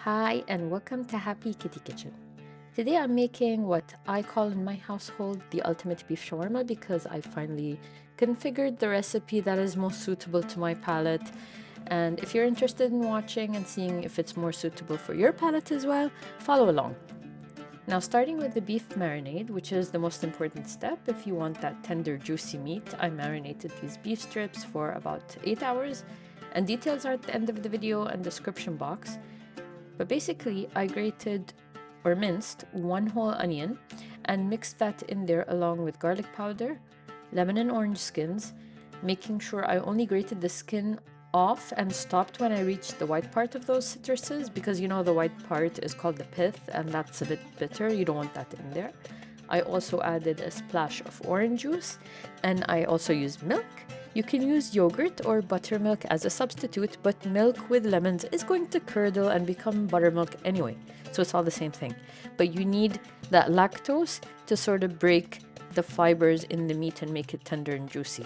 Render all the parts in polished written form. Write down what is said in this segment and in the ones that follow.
Hi and welcome to Happy Kitty Kitchen. Today I'm making what I call in my household the ultimate beef shawarma because I finally configured the recipe that is most suitable to my palate. And if you're interested in watching and seeing if it's more suitable for your palate as well, follow along. Now, starting with the beef marinade, which is the most important step if you want that tender, juicy meat, I marinated these beef strips for about 8 hours, and details are at the end of the video and description box. But basically, I grated or minced one whole onion and mixed that in there along with garlic powder, lemon and orange skins, making sure I only grated the skin off and stopped when I reached the white part of those citruses, because you know the white part is called the pith and that's a bit bitter. You don't want that in there. I also added a splash of orange juice and I also used milk. You can use yogurt or buttermilk as a substitute, but milk with lemons is going to curdle and become buttermilk anyway, so it's all the same thing. But you need that lactose to sort of break the fibers in the meat and make it tender and juicy.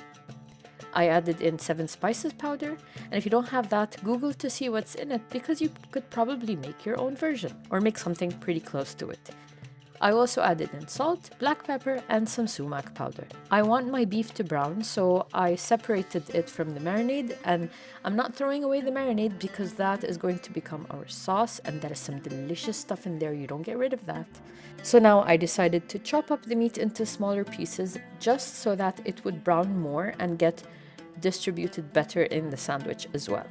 I added in 7 spices powder, and if you don't have that, Google to see what's in it because you could probably make your own version or make something pretty close to it. I also added in salt, black pepper, and some sumac powder. I want my beef to brown, so I separated it from the marinade, and I'm not throwing away the marinade because that is going to become our sauce, and there is some delicious stuff in there. You don't get rid of that. So now I decided to chop up the meat into smaller pieces just so that it would brown more and get distributed better in the sandwich as well.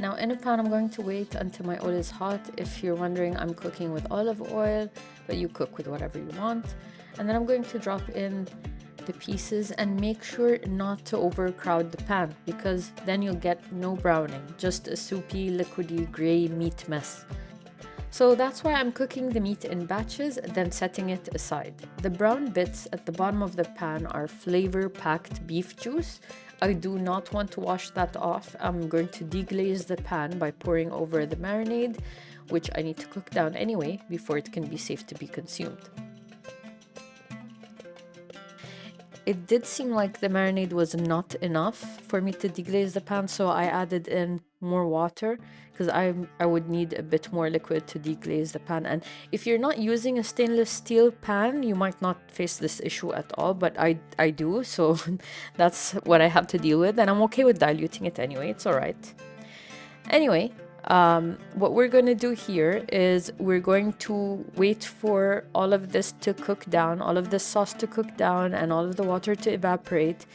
Now in a pan, I'm going to wait until my oil is hot. If you're wondering, I'm cooking with olive oil, but you cook with whatever you want. And then I'm going to drop in the pieces and make sure not to overcrowd the pan because then you'll get no browning, just a soupy, liquidy, gray meat mess. So that's why I'm cooking the meat in batches, then setting it aside. The brown bits at the bottom of the pan are flavor-packed beef juice. I do not want to wash that off. I'm going to deglaze the pan by pouring over the marinade, which I need to cook down anyway before it can be safe to be consumed. It did seem like the marinade was not enough for me to deglaze the pan, so I added in more water because I would need a bit more liquid to deglaze the pan. And if you're not using a stainless steel pan, you might not face this issue at all, but I do, so that's what I have to deal with, and I'm okay with diluting it anyway. It's all right. Anyway, what we're going to do here is we're going to wait for all of this to cook down, all of the sauce to cook down and all of the water to evaporate.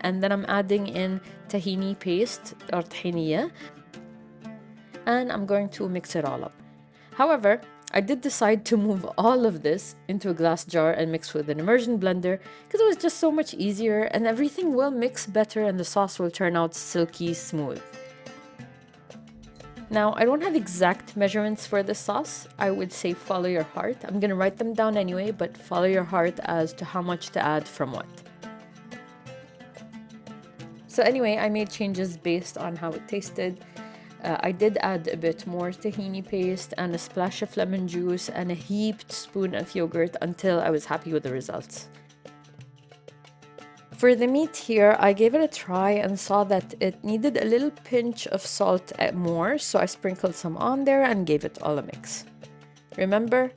And then I'm adding in tahini paste or tahiniya, and I'm going to mix it all up. However, I did decide to move all of this into a glass jar and mix with an immersion blender because it was just so much easier and everything will mix better and the sauce will turn out silky smooth. Now, I don't have exact measurements for the sauce. I would say follow your heart. I'm going to write them down anyway, but follow your heart as to how much to add from what. So anyway, I made changes based on how it tasted. I did add a bit more tahini paste and a splash of lemon juice and a heaped spoon of yogurt until I was happy with the results. For the meat here, I gave it a try and saw that it needed a little pinch of salt more, so I sprinkled some on there and gave it all a mix. Remember,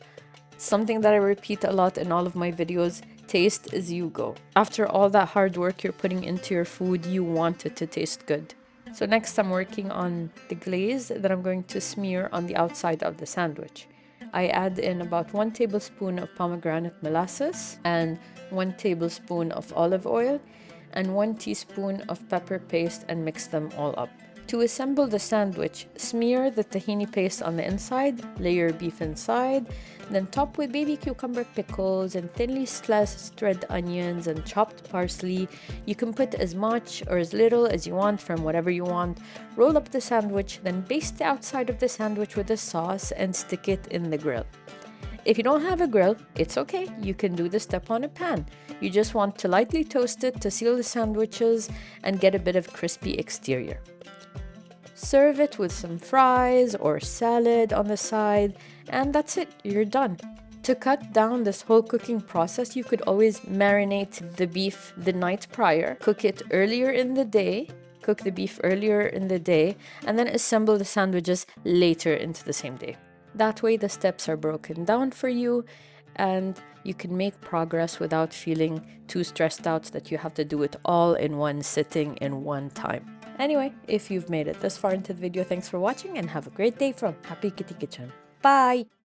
something that I repeat a lot in all of my videos, taste as you go. After all that hard work you're putting into your food, you want it to taste good. So next I'm working on the glaze that I'm going to smear on the outside of the sandwich. I add in about 1 tablespoon of pomegranate molasses and 1 tablespoon of olive oil and 1 teaspoon of pepper paste and mix them all up. To assemble the sandwich, smear the tahini paste on the inside, layer beef inside, then top with baby cucumber pickles and thinly sliced red onions and chopped parsley. You can put as much or as little as you want from whatever you want. Roll up the sandwich, then baste the outside of the sandwich with the sauce and stick it in the grill. If you don't have a grill, it's okay. You can do the step on a pan. You just want to lightly toast it to seal the sandwiches and get a bit of crispy exterior. Serve it with some fries or salad on the side, and that's it, you're done. To cut down this whole cooking process, you could always marinate the beef the night prior, cook it earlier in the day, cook the beef earlier in the day, and then assemble the sandwiches later into the same day. That way, the steps are broken down for you, and you can make progress without feeling too stressed out that you have to do it all in one sitting in one time. Anyway, if you've made it this far into the video, thanks for watching and have a great day from Happy Kitty Kitchen. Bye!